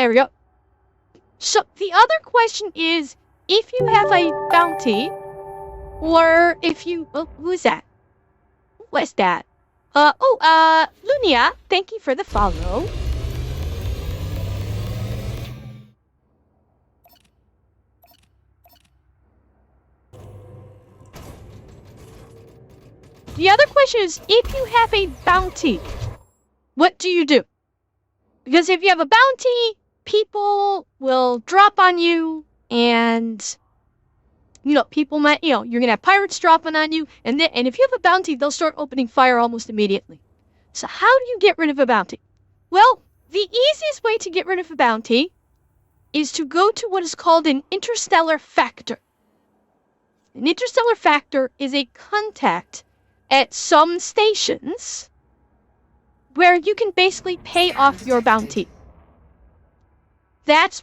There we go. So the other question is, if you have a bounty, or if you... Oh, who is that? What's that? Lunia, thank you for the follow. The other question is, if you have a bounty, what do you do? Because if you have a bounty, people will drop on you, and, people might, you're going to have pirates dropping on you, and if you have a bounty, they'll start opening fire almost immediately. So how do you get rid of a bounty? Well, the easiest way to get rid of a bounty is to go to what is called an interstellar factor. An interstellar factor is a contact at some stations where you can basically pay off your bounty. That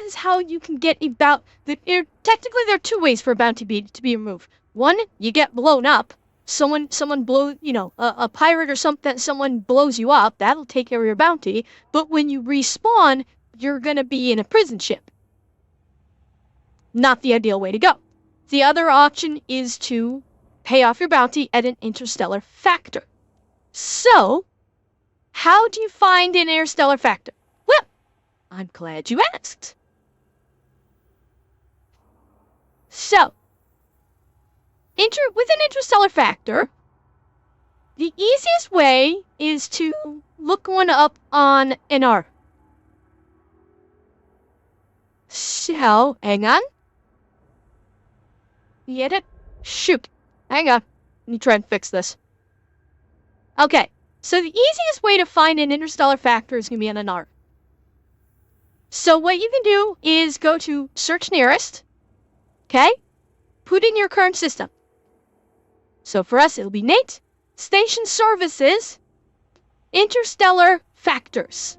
is how you can get a bounty. Technically, there are two ways for a bounty to be removed. One, you get blown up. Someone blow, a pirate or something, someone blows you up. That'll take care of your bounty. But when you respawn, you're gonna be in a prison ship. Not the ideal way to go. The other option is to pay off your bounty at an interstellar factor. So, how do you find an interstellar factor? Well, I'm glad you asked. So, with an interstellar factor, the easiest way is to look one up on NR. So, hang on. You get it? Shoot. Hang on. Let me try and fix this. Okay, so the easiest way to find an interstellar factor is going to be on an NR. So what you can do is go to search nearest, okay? Put in your current system. So for us, it'll be Nate, station services, interstellar factors,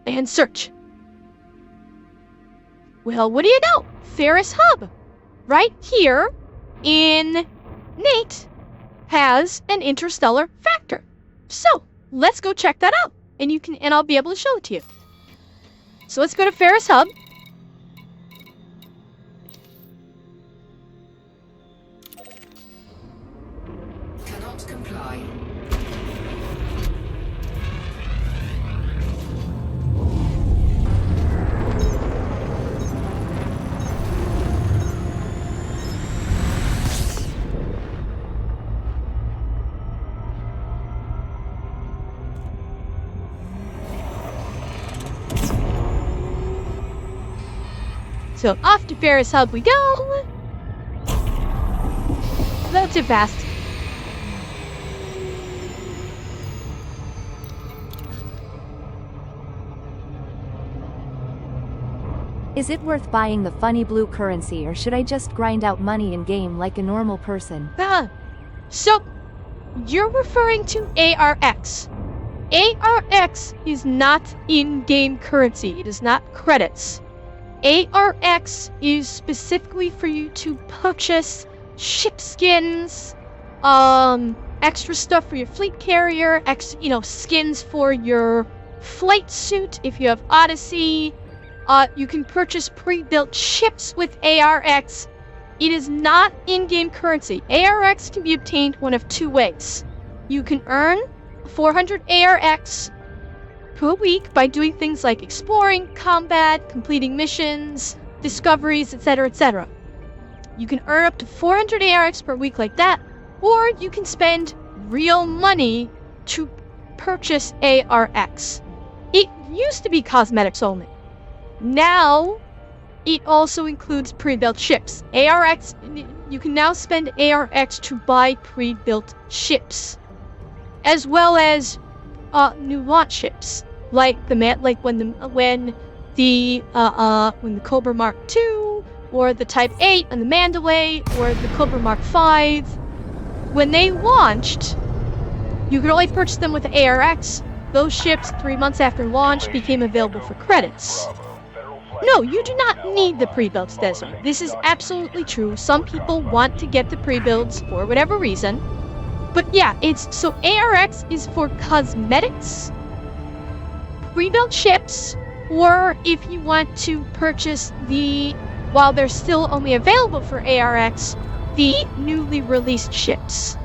and search. Well, what do you know? Ferris Hub, right here in Nate, has an interstellar factor. So let's go check that out, and I'll be able to show it to you. So let's go to Ferris Hub. Cannot comply. So off to Ferris Hub we go. A little too fast. Is it worth buying the funny blue currency, or should I just grind out money in-game like a normal person? So, you're referring to ARX. ARX is not in-game currency. It is not credits. ARX is specifically for you to purchase ship skins, extra stuff for your fleet carrier, skins for your flight suit if you have Odyssey. You can purchase pre-built ships with ARX. It is not in-game currency. ARX can be obtained one of two ways. You can earn 400 ARX per week by doing things like exploring, combat, completing missions, discoveries, etc., etc. You can earn up to 400 ARX per week like that, or you can spend real money to purchase ARX. It used to be cosmetics only. Now, it also includes pre-built ships. ARX, you can now spend ARX to buy pre-built ships, as well as new launch ships, like when the Cobra Mark II, or the Type 8 and the Mandalay, or the Cobra Mark V. When they launched, you could only purchase them with ARX. Those ships, 3 months after launch, became available for credits. No, you do not need the pre-builds, Desert. This is absolutely true. Some people want to get the pre-builds for whatever reason. But yeah, so ARX is for cosmetics rebuild ships, or if you want to purchase while they're still only available for ARX, the newly released ships.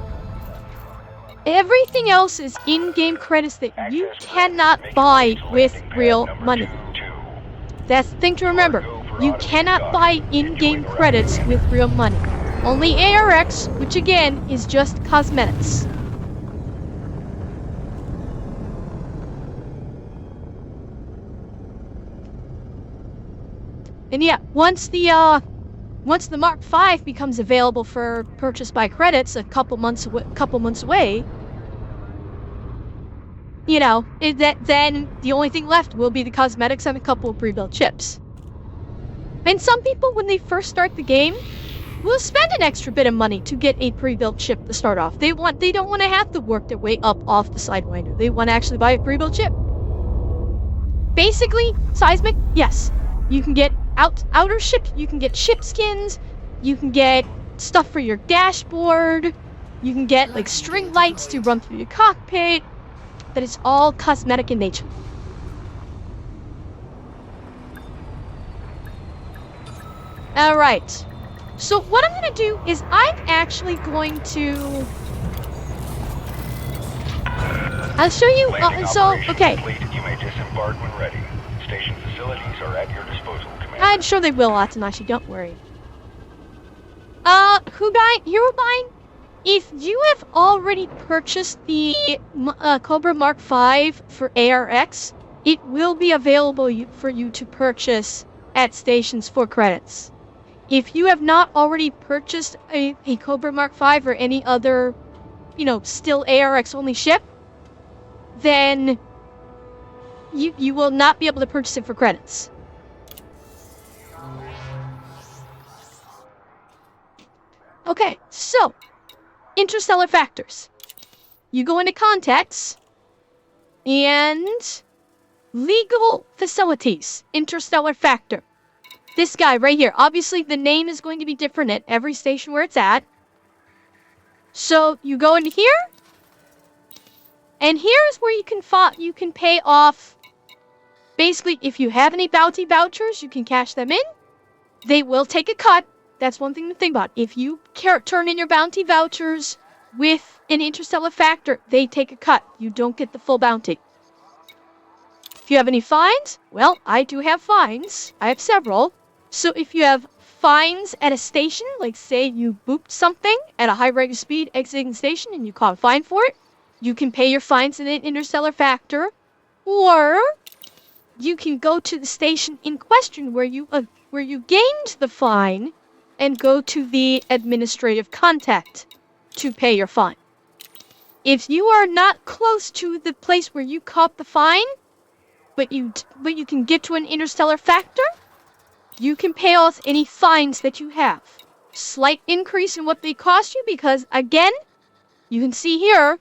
Everything else is in-game credits that you cannot buy with real money. That's the thing to remember. You cannot buy in-game credits with real money. Only ARX, which again is just cosmetics. And yeah, once the Mark V becomes available for purchase by credits a couple months away, you know, then the only thing left will be the cosmetics and a couple of pre-built chips. And some people, when they first start the game, will spend an extra bit of money to get a pre-built chip to start off. They don't want to have to work their way up off the Sidewinder. They want to actually buy a pre-built chip. Basically, seismic, yes. You can get outer ships, you can get ship skins, you can get stuff for your dashboard, you can get like string lights to run through your cockpit, but it's all cosmetic in nature. Alright, so what I'm going to do is I'm actually going to... I'll show you, okay. You may disembark when ready. Station facilities are at your disposal, Commander. I'm sure they will, Atanashi, don't worry. Herobine, if you have already purchased the Cobra Mark V for ARX, it will be available for you to purchase at stations for credits. If you have not already purchased a Cobra Mark V or any other, still ARX only ship, then you will not be able to purchase it for credits. Okay, so, interstellar factors. You go into contacts, and legal facilities, interstellar factor. This guy right here. Obviously, the name is going to be different at every station where it's at. So, you go into here, and here is where you can pay off. Basically, if you have any bounty vouchers, you can cash them in. They will take a cut. That's one thing to think about. If you turn in your bounty vouchers with an interstellar factor, they take a cut. You don't get the full bounty. If you have any fines, well, I do have fines. I have several. So if you have fines at a station, like say you booped something at a high rate of speed exiting the station and you caught a fine for it, you can pay your fines in an interstellar factor, or you can go to the station in question where you gained the fine and go to the administrative contact to pay your fine. If you are not close to the place where you caught the fine, but you can get to an interstellar factor, you can pay off any fines that you have. Slight increase in what they cost you because, again, you can see here,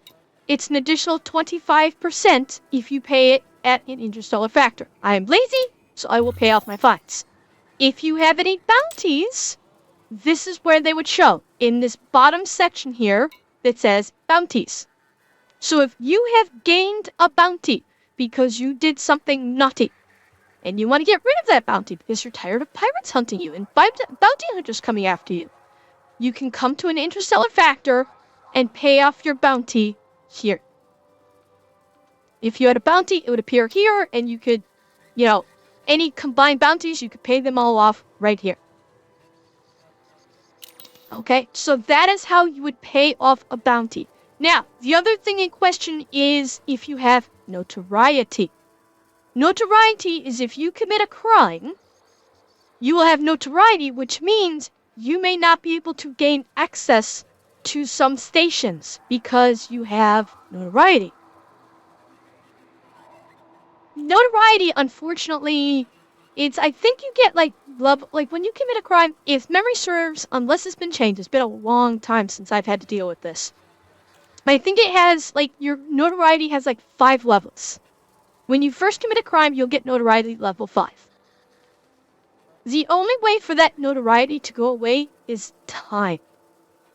it's an additional 25% if you pay it at an interstellar factor. I am lazy, so I will pay off my fines. If you have any bounties, this is where they would show, in this bottom section here that says bounties. So if you have gained a bounty because you did something naughty, and you want to get rid of that bounty because you're tired of pirates hunting you and bounty hunters coming after you, you can come to an interstellar factor and pay off your bounty here. If you had a bounty, it would appear here, and you could, any combined bounties, you could pay them all off right here. Okay, so that is how you would pay off a bounty. Now, the other thing in question is if you have notoriety. Notoriety is if you commit a crime, you will have notoriety, which means you may not be able to gain access to some stations because you have notoriety. Notoriety, unfortunately, I think you get like when you commit a crime, if memory serves, unless it's been changed, it's been a long time since I've had to deal with this. I think it has, your notoriety has 5 levels. When you first commit a crime, you'll get notoriety level 5. The only way for that notoriety to go away is time.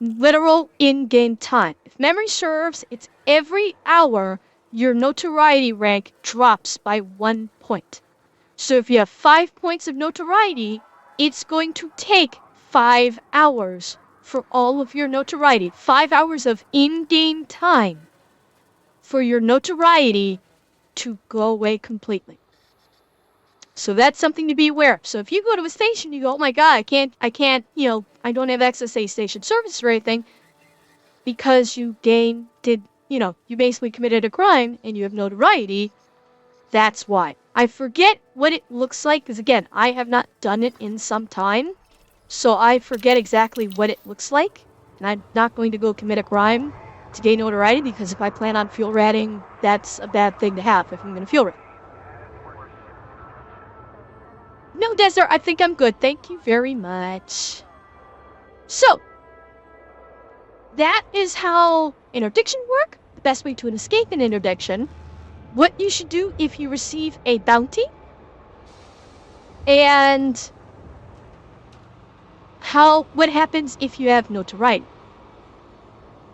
Literal in-game time. If memory serves, it's every hour your notoriety rank drops by 1 point. So if you have 5 points of notoriety, it's going to take 5 hours for all of your notoriety. 5 hours of in-game time for your notoriety to go away completely. So that's something to be aware of. So if you go to a station, you go, oh my god, I can't, I don't have access to a station service or anything, because you you basically committed a crime and you have notoriety. That's why. I forget what it looks like, because again, I have not done it in some time, so I forget exactly what it looks like, and I'm not going to go commit a crime to gain notoriety, because if I plan on fuel ratting, that's a bad thing to have if I'm going to fuel rat. No, Desert, I think I'm good. Thank you very much. So, that is how interdiction work. The best way to escape an interdiction. What you should do if you receive a bounty. And what happens if you have notoriety.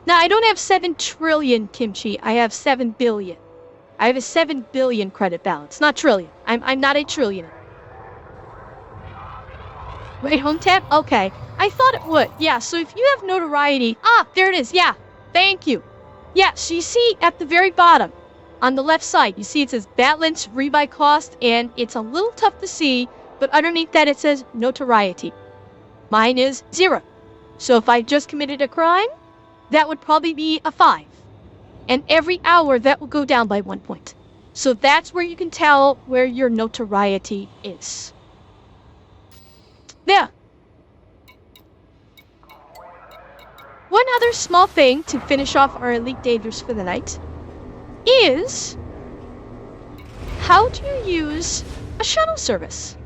Now, I don't have 7 trillion kimchi. I have 7 billion. I have a 7 billion credit balance, not trillion. I'm not a trillionaire. Wait, home tab? Okay. I thought it would. Yeah, so if you have notoriety... Ah, there it is. Yeah, thank you. Yeah, so you see at the very bottom, on the left side, you see it says balance, rebuy cost, and it's a little tough to see, but underneath that it says notoriety. Mine is 0. So if I just committed a crime, that would probably be a 5. And every hour, that will go down by 1 point. So that's where you can tell where your notoriety is. There. One other small thing to finish off our Elite Dangerous for the night is how do you use a shuttle service?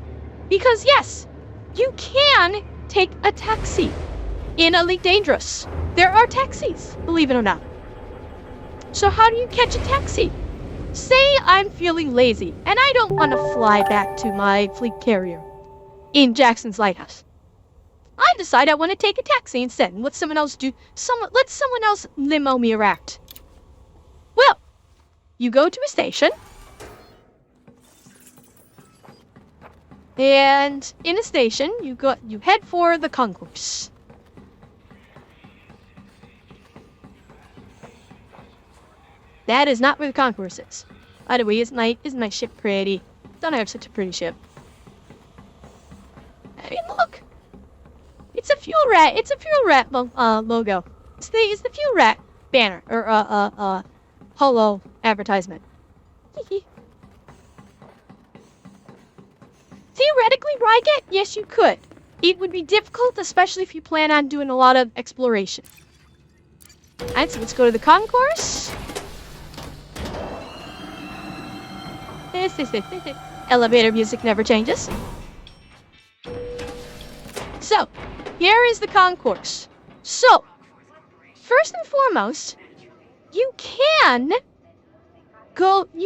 Because yes, you can take a taxi in Elite Dangerous. There are taxis, believe it or not. So how do you catch a taxi? Say I'm feeling lazy and I don't want to fly back to my fleet carrier in Jackson's Lighthouse. I decide I want to take a taxi instead and let someone else let someone else limo me around. Well, you go to a station, and in a station you head for the concourse. That is not where the concourse is. By the way, isn't my ship pretty? Don't I have such a pretty ship? I mean, look. It's a fuel rat. It's a fuel rat logo. It's the fuel rat banner or holo advertisement. Theoretically, Ryget, yes, you could. It would be difficult, especially if you plan on doing a lot of exploration. Alright, so let's go to the concourse. Elevator music never changes. So, here is the concourse. So, first and foremost, you can go to,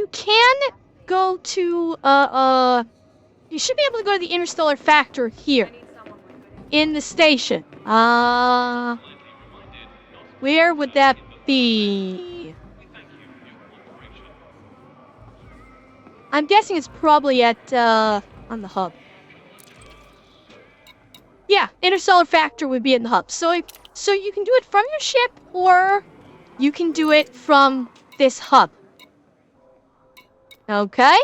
you should be able to go to the Interstellar Factor here, in the station. Where would that be? I'm guessing it's probably at, on the hub. Yeah, Interstellar Factor would be in the hub. So you can do it from your ship, or you can do it from this hub. Okay?